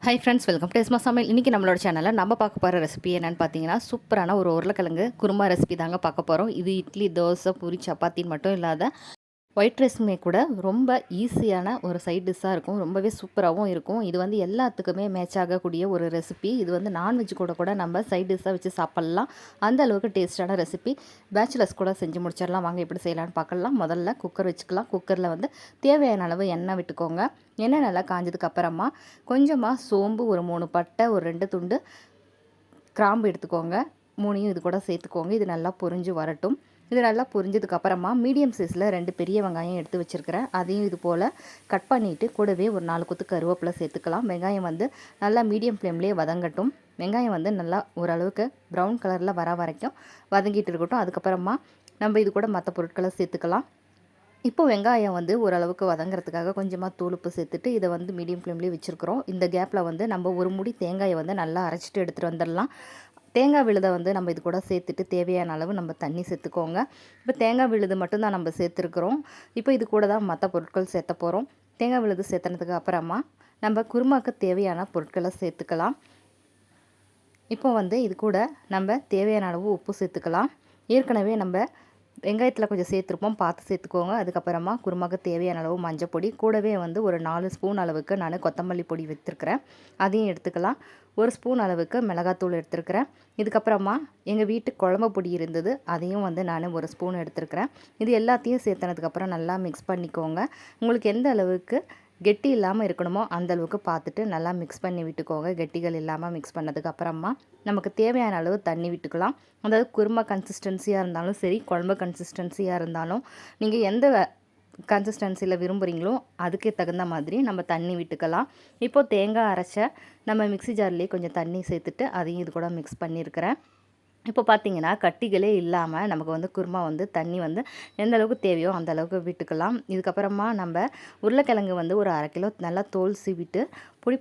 Hi friends, welcome to எஸ்மா சமையல். இன்றைக்கி நம்மளோட சேனலில் நம்ம பார்க்க போகிற ரெசிபி என்னென்னு பார்த்தீங்கன்னா, சூப்பரான ஒரு உருளைக்கிழங்கு குருமா ரெசிபி தாங்க பார்க்க போகிறோம். இது இட்லி, தோசை, பூரி, சப்பாத்தின்னு மட்டும் இல்லாத ஒயிட் ரைஸுமே கூட ரொம்ப ஈஸியான ஒரு சைட் டிஷ்ஷாக இருக்கும். ரொம்பவே சூப்பராகவும் இருக்கும். இது வந்து எல்லாத்துக்குமே மேட்ச் ஆகக்கூடிய ஒரு ரெசிபி. இது வந்து நான்வெஜ் கூட கூட நம்ம சைட் டிஷ்ஷாக வச்சு சாப்பிட்லாம். அந்த அளவுக்கு டேஸ்ட்டான ரெசிபி. பேச்சுலர்ஸ் கூட செஞ்சு முடிச்சிடலாம். வாங்க எப்படி செய்யலான்னு பார்க்கலாம். முதல்ல குக்கர் வச்சுக்கலாம். குக்கரில் வந்து தேவையான அளவு எண்ணெய் விட்டுக்கோங்க. எண்ணெய் நல்லா காஞ்சதுக்கு அப்புறமா கொஞ்சமாக சோம்பு, ஒரு 3 பட்டை, ஒரு 2 துண்டு கிராம்பு எடுத்துக்கோங்க. 3யும் இது கூட சேர்த்துக்கோங்க. இது நல்லா பொரிஞ்சு வரட்டும். இது நல்லா பொரிஞ்சதுக்கப்புறமா மீடியம் சைஸில் 2 பெரிய வெங்காயம் எடுத்து வச்சுருக்கிறேன். அதையும் இது போல் கட் பண்ணிவிட்டு கூடவே ஒரு 4 கொத்து கருவேப்பிலை சேர்த்துக்கலாம். வெங்காயம் வந்து நல்லா மீடியம் ஃப்ளேம்லேயே வதங்கட்டும். வெங்காயம் வந்து நல்லா ஓரளவுக்கு ப்ரௌன் கலரில் வர வரைக்கும் வதங்கிட்டு இருக்கட்டும். அதுக்கப்புறமா நம்ம இது கூட மற்ற பொருட்களை சேர்த்துக்கலாம். இப்போ வெங்காயம் வந்து ஓரளவுக்கு வதங்கிறதுக்காக கொஞ்சமாக தூளுப்பு சேர்த்துட்டு இதை வந்து மீடியம் ஃப்ளேம்லேயே வச்சுருக்குறோம். இந்த கேப்பில் வந்து நம்ம ஒரு முடி தேங்காயை வந்து நல்லா அரைச்சிட்டு எடுத்துகிட்டு வந்துடலாம். தேங்காய் விழுதை வந்து நம்ம இது கூட சேர்த்துட்டு தேவையான அளவு நம்ம தண்ணி சேர்த்துக்கோங்க. இப்போ தேங்காய் விழுது மட்டும்தான் நம்ம சேர்த்துருக்குறோம். இப்போ இது கூட தான் மற்ற பொருட்கள் சேர்த்த போகிறோம். தேங்காய் விழுது சேர்த்துனதுக்கு அப்புறமா நம்ம குருமாக்கு தேவையான பொருட்களை சேர்த்துக்கலாம். இப்போ வந்து இது கூட நம்ம தேவையான அளவு உப்பு சேர்த்துக்கலாம். ஏற்கனவே நம்ம வெங்காயத்தில் கொஞ்சம் சேர்த்துருப்போம், பார்த்து சேர்த்துக்கோங்க. அதுக்கப்புறமா குருமாக்கு தேவையான அளவு மஞ்சள் பொடி, கூடவே வந்து ஒரு 4 ஸ்பூன் அளவுக்கு நான் கொத்தமல்லி பொடி வைத்திருக்கிறேன், அதையும் எடுத்துக்கலாம். 1 ஸ்பூன் அளவுக்கு மிளகாத்தூள் எடுத்துருக்கிறேன். இதுக்கப்புறமா எங்கள் வீட்டு குழம்பு பொடி இருந்தது, அதையும் வந்து நான் 1 ஸ்பூன் எடுத்துருக்கிறேன். இது எல்லாத்தையும் சேர்த்தனதுக்கப்புறம் நல்லா மிக்ஸ் பண்ணிக்கோங்க. உங்களுக்கு எந்த அளவுக்கு கெட்டி இல்லாமல் இருக்கணுமோ அந்தளவுக்கு பார்த்துட்டு நல்லா மிக்ஸ் பண்ணி விட்டுக்கோங்க. கெட்டிகள் இல்லாமல் மிக்ஸ் பண்ணதுக்கு அப்புறமா நமக்கு தேவையான அளவு தண்ணி விட்டுக்கலாம். அதாவது குருமா கன்சிஸ்டன்சியாக இருந்தாலும் சரி, குழம்பு கன்சிஸ்டன்சியாக இருந்தாலும் நீங்கள் எந்த கன்சிஸ்டன்சியில் விரும்புகிறீங்களோ அதுக்கு தகுந்த மாதிரி நம்ம தண்ணி விட்டுக்கலாம். இப்போது தேங்காய் அரைச்ச நம்ம மிக்ஸி ஜார்லேயே கொஞ்சம் தண்ணி சேர்த்துட்டு அதையும் இது கூட மிக்ஸ் பண்ணியிருக்கிறேன். இப்போ பார்த்தீங்கன்னா கட்டிகளே இல்லாமல் நமக்கு வந்து குருமா வந்து தண்ணி வந்து எந்த அளவுக்கு தேவையோ அந்த அளவுக்கு விட்டுக்கலாம். இதுக்கப்புறமா நம்ம உருளைக்கிழங்கு வந்து ஒரு 1/2 கிலோ நல்லா தோல் சீவிட்டு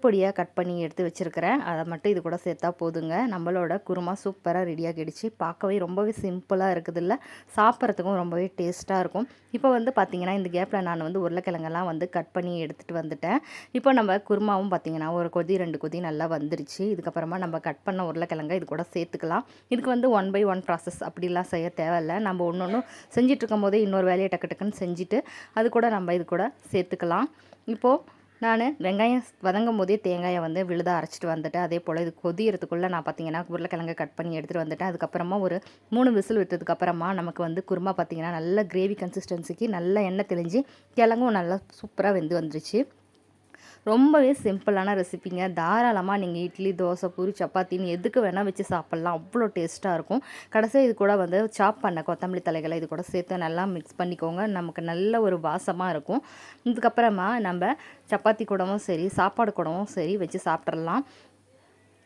பொடியாக கட் பண்ணி எடுத்து வச்சுருக்கிறேன். அதை மட்டும் இது கூட சேர்த்தா போதுங்க. நம்மளோட குருமா சூப்பராக ரெடியாகிடுச்சு. பார்க்கவே ரொம்பவே சிம்பிளாக இருக்குதுல்ல, சாப்பிட்றதுக்கும் ரொம்பவே டேஸ்ட்டாக இருக்கும். இப்போ வந்து பார்த்திங்கன்னா இந்த கேப்பில் நான் வந்து உருளைக்கிழங்கெல்லாம் வந்து கட் பண்ணி எடுத்துகிட்டு வந்துட்டேன். இப்போ நம்ம குருமாவும் பார்த்திங்கன்னா ஒரு கொதி 2 கொதி நல்லா வந்துருச்சு. இதுக்கப்புறமா நம்ம கட் பண்ண உருளைக்கிழங்கை இது கூட சேர்த்துக்கலாம். இதுக்கு வந்து 1 பை 1 ப்ராசஸ் அப்படிலாம் செய்ய தேவையில்லை. நம்ம ஒன்று ஒன்று செஞ்சிட்ருக்கும் போதே இன்னொரு வேலையை டக்குன்னு செஞ்சுட்டு அது கூட நம்ம இது கூட சேர்த்துக்கலாம். இப்போது நான் வெங்காயம் வதங்கும் போதே தேங்காயை வந்து விழுதாக அரைச்சிட்டு வந்துட்டேன். அதே போல் இது கொதிக்கிறதுக்குள்ளே நான் பார்த்திங்கன்னா உருளைக்கிழங்கை கட் பண்ணி எடுத்துகிட்டு வந்துட்டேன். அதுக்கப்புறமா ஒரு 3 விசில் விட்டதுக்கப்புறமா நமக்கு வந்து குருமா பார்த்திங்கன்னா நல்ல கிரேவி கன்சிஸ்டன்சிக்கு நல்ல எண்ணெய் தெளிஞ்சு கிழங்கும் நல்லா சூப்பராக வெந்து வந்துருச்சு. ரொம்பவே சிம்பிளான ரெசிபிங்க. தாராளமாக நீங்கள் இட்லி, தோசை, பூரி, சப்பாத்தின்னு எதுக்கு வேணால் வச்சு சாப்பிட்லாம். அவ்வளோ டேஸ்ட்டாக இருக்கும். கடைசியாக இது கூட வந்து சாப் பண்ண கொத்தமல்லி தலைகளை இது கூட சேர்த்து நல்லா மிக்ஸ் பண்ணிக்கோங்க. நமக்கு நல்ல ஒரு வாசமாக இருக்கும். இதுக்கப்புறமா நம்ம சப்பாத்தி கூடவும் சரி, சாப்பாடு கூடவும் சரி வச்சு சாப்பிட்றலாம்.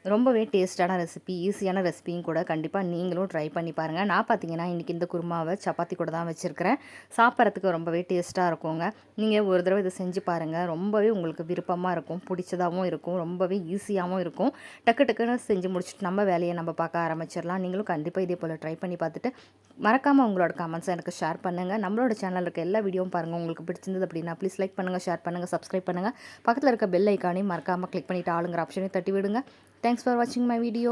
ரொம்பவே டேஸ்ட்டான ரெசிபி, ஈஸியான ரெசிபியும் கூட. கண்டிப்பாக நீங்களும் ட்ரை பண்ணி பாருங்கள். நான் பார்த்தீங்கன்னா இன்றைக்கி இந்த குருமாவை சப்பாத்தி கூட தான் வச்சுருக்கிறேன். சாப்பிட்றதுக்கு ரொம்பவே டேஸ்ட்டாக இருக்குங்க. நீங்கள் ஒரு தடவை இதை செஞ்சு பாருங்கள். ரொம்பவே உங்களுக்கு விருப்பமாக இருக்கும், பிடிச்சதாகவும் இருக்கும், ரொம்பவே ஈஸியாகவும் இருக்கும். டக்குன்னு செஞ்சு முடிச்சுட்டு நம்ம வேலையை நம்ம பார்க்க ஆரம்பிச்சிடலாம். நீங்களும் கண்டிப்பாக இதே போல் ட்ரை பண்ணி பார்த்துட்டு மறக்காமல் உங்களோட கமெண்ட்ஸை எனக்கு ஷேர் பண்ணுங்கள். நம்மளோட சேனலில் இருக்க எல்லா வீடியோவும் பாருங்கள். உங்களுக்கு பிடிச்சிருந்தது அப்படின்னா ப்ளீஸ் லைக் பண்ணுங்கள், ஷேர் பண்ணுங்கள், சப்ஸ்கிரைப் பண்ணுங்கள். பக்கத்தில் இருக்க பெல் ஐக்கானையும் மறக்காமல் கிளிக் பண்ணிவிட்டு ஆளுங்கிற ஆப்ஷனையும் தட்டி விடுங்க. Thanks for watching my video.